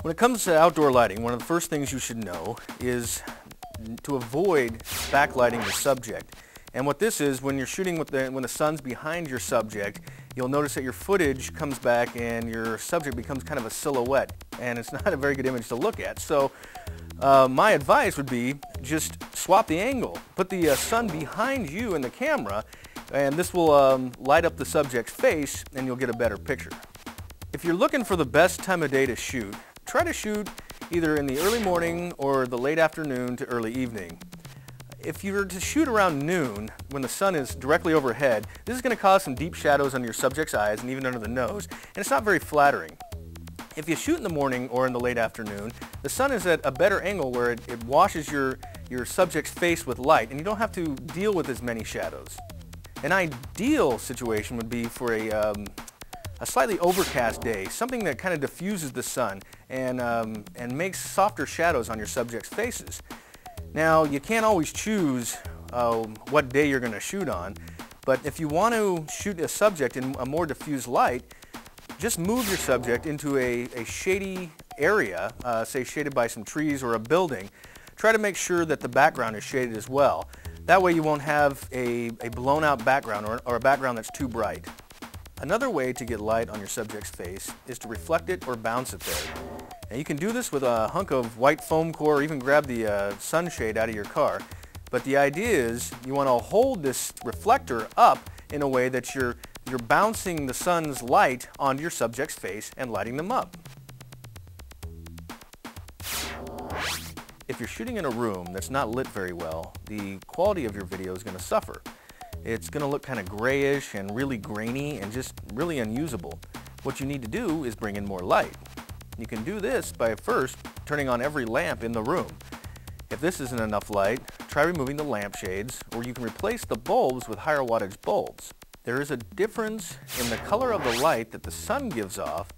When it comes to outdoor lighting, one of the first things you should know is to avoid backlighting the subject. And what this is, when you're shooting when the sun's behind your subject, you'll notice that your footage comes back and your subject becomes kind of a silhouette, and it's not a very good image to look at. So my advice would be just swap the angle. Put the sun behind you in the camera, and this will light up the subject's face and you'll get a better picture. If you're looking for the best time of day to shoot, try to shoot either in the early morning or the late afternoon to early evening. If you were to shoot around noon, when the sun is directly overhead, this is going to cause some deep shadows under your subject's eyes and even under the nose, and it's not very flattering. If you shoot in the morning or in the late afternoon, the sun is at a better angle where it washes your subject's face with light, and you don't have to deal with as many shadows. An ideal situation would be for a slightly overcast day, something that kind of diffuses the sun and makes softer shadows on your subject's faces. Now, you can't always choose what day you're going to shoot on, but if you want to shoot a subject in a more diffused light, just move your subject into a shady area, say shaded by some trees or a building. Try to make sure that the background is shaded as well. That way you won't have a blown out background or a background that's too bright. Another way to get light on your subject's face is to reflect it or bounce it there. Now you can do this with a hunk of white foam core or even grab the sunshade out of your car. But the idea is you want to hold this reflector up in a way that you're bouncing the sun's light onto your subject's face and lighting them up. If you're shooting in a room that's not lit very well, the quality of your video is going to suffer. It's going to look kind of grayish and really grainy and just really unusable. What you need to do is bring in more light. You can do this by first turning on every lamp in the room. If this isn't enough light, try removing the lampshades, or you can replace the bulbs with higher wattage bulbs. There is a difference in the color of the light that the sun gives off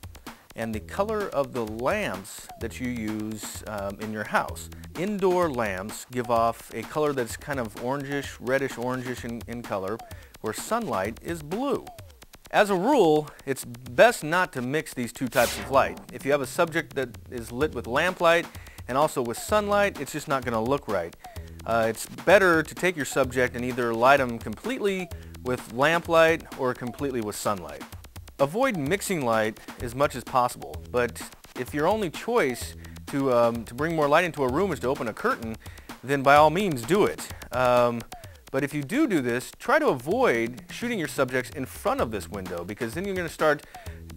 and the color of the lamps that you use in your house. Indoor lamps give off a color that's kind of orangish, reddish orangish in color, where sunlight is blue. As a rule, it's best not to mix these two types of light. If you have a subject that is lit with lamplight and also with sunlight, it's just not going to look right. It's better to take your subject and either light them completely with lamplight or completely with sunlight. Avoid mixing light as much as possible, but if your only choice to bring more light into a room is to open a curtain, then by all means do it. But if you do this, try to avoid shooting your subjects in front of this window, because then you're going to start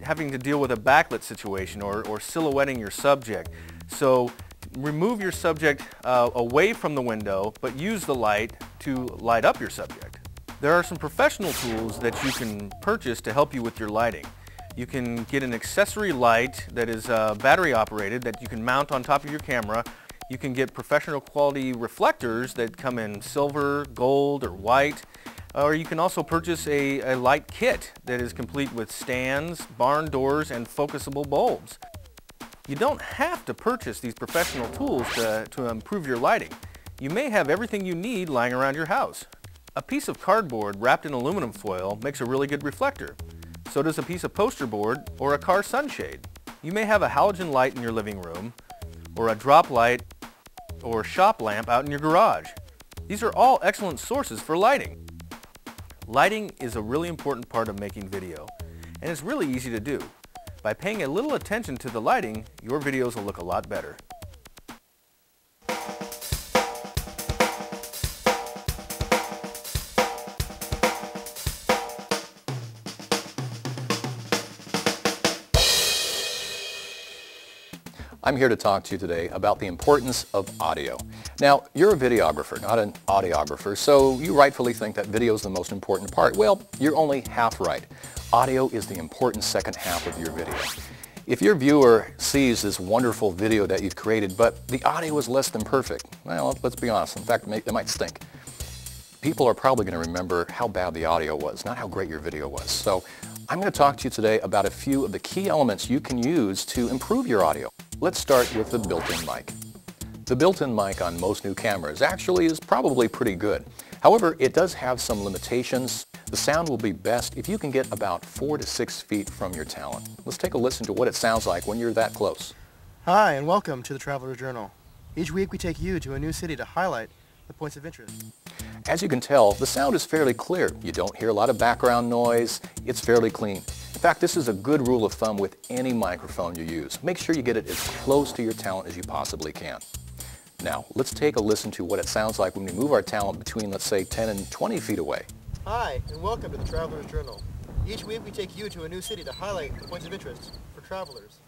having to deal with a backlit situation or silhouetting your subject. So remove your subject away from the window, but use the light to light up your subject. There are some professional tools that you can purchase to help you with your lighting. You can get an accessory light that is battery operated that you can mount on top of your camera. You can get professional quality reflectors that come in silver, gold, or white. Or you can also purchase a light kit that is complete with stands, barn doors, and focusable bulbs. You don't have to purchase these professional tools to improve your lighting. You may have everything you need lying around your house. A piece of cardboard wrapped in aluminum foil makes a really good reflector. So does a piece of poster board or a car sunshade. You may have a halogen light in your living room, or a drop light or shop lamp out in your garage. These are all excellent sources for lighting. Lighting is a really important part of making video, and it's really easy to do. By paying a little attention to the lighting, your videos will look a lot better. I'm here to talk to you today about the importance of audio. Now, you're a videographer, not an audiographer, so you rightfully think that video is the most important part. Well, you're only half right. Audio is the important second half of your video. If your viewer sees this wonderful video that you've created, but the audio is less than perfect, well, let's be honest, in fact, it might stink. People are probably going to remember how bad the audio was, not how great your video was. So I'm going to talk to you today about a few of the key elements you can use to improve your audio. Let's start with the built-in mic. The built-in mic on most new cameras actually is probably pretty good. However, it does have some limitations. The sound will be best if you can get about 4 to 6 feet from your talent. Let's take a listen to what it sounds like when you're that close. Hi, and welcome to the Traveler's Journal. Each week we take you to a new city to highlight the points of interest. As you can tell, the sound is fairly clear. You don't hear a lot of background noise. It's fairly clean. In fact, this is a good rule of thumb with any microphone you use. Make sure you get it as close to your talent as you possibly can. Now, let's take a listen to what it sounds like when we move our talent between, let's say, 10 and 20 feet away. Hi, and welcome to the Traveler's Journal. Each week we take you to a new city to highlight the points of interest for travelers.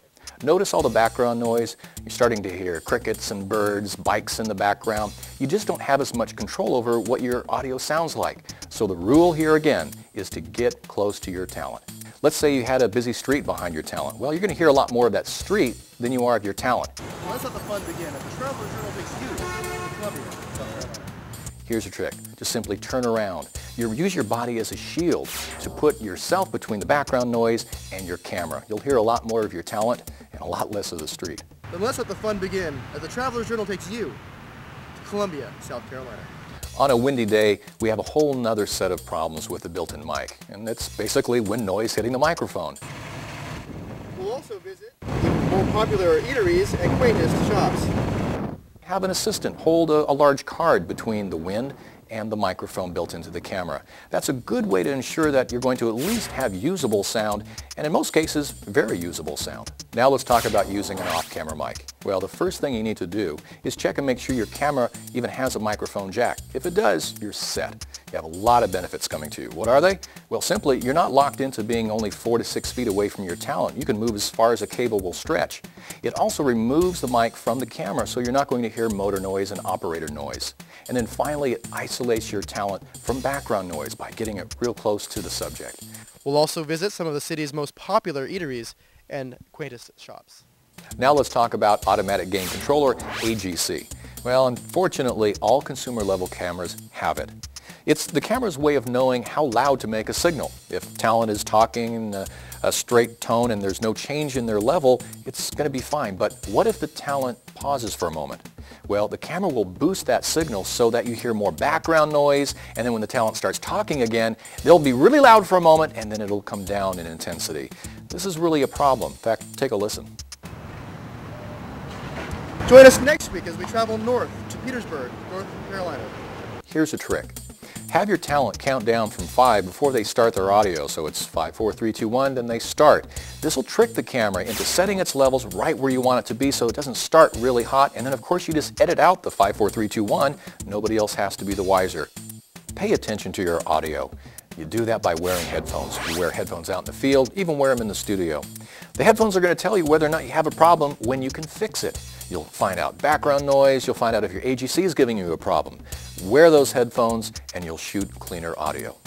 Notice all the background noise. You're starting to hear crickets and birds, bikes in the background. You just don't have as much control over what your audio sounds like. So the rule here again is to get close to your talent. Let's say you had a busy street behind your talent. Well, you're going to hear a lot more of that street than you are of your talent. Well, let's let the fun begin. If the Traveler's Journal takes you to Columbia, South Carolina. Here's a trick. Just simply turn around. Use your body as a shield to put yourself between the background noise and your camera. You'll hear a lot more of your talent and a lot less of the street. Then let's let the fun begin as the Traveler's Journal takes you to Columbia, South Carolina. On a windy day, we have a whole nother set of problems with the built-in mic, and that's basically wind noise hitting the microphone. We'll also visit the more popular eateries and quaintest shops. Have an assistant hold a large card between the wind and the microphone built into the camera. That's a good way to ensure that you're going to at least have usable sound, and in most cases, very usable sound. Now let's talk about using an off-camera mic. Well, the first thing you need to do is check and make sure your camera even has a microphone jack. If it does, you're set. You have a lot of benefits coming to you. What are they? Well, simply, you're not locked into being only 4 to 6 feet away from your talent. You can move as far as a cable will stretch. It also removes the mic from the camera, so you're not going to hear motor noise and operator noise. And then finally, it isolates your talent from background noise by getting it real close to the subject. We'll also visit some of the city's most popular eateries and quaintest shops. Now let's talk about automatic gain control, or AGC. Well, unfortunately, all consumer level cameras have it. It's the camera's way of knowing how loud to make a signal. If talent is talking in a straight tone and there's no change in their level, it's going to be fine. But what if the talent pauses for a moment? Well, the camera will boost that signal so that you hear more background noise, and then when the talent starts talking again, they'll be really loud for a moment, and then it'll come down in intensity. This is really a problem. In fact, take a listen. Join us next week as we travel north to Petersburg, North Carolina. Here's a trick. Have your talent count down from 5 before they start their audio. So it's 5, 4, 3, 2, 1, then they start. This will trick the camera into setting its levels right where you want it to be so it doesn't start really hot. And then of course you just edit out the 5, 4, 3, 2, 1. Nobody else has to be the wiser. Pay attention to your audio. You do that by wearing headphones. You wear headphones out in the field, even wear them in the studio. The headphones are going to tell you whether or not you have a problem when you can fix it. You'll find out background noise, you'll find out if your AGC is giving you a problem. Wear those headphones and you'll shoot cleaner audio.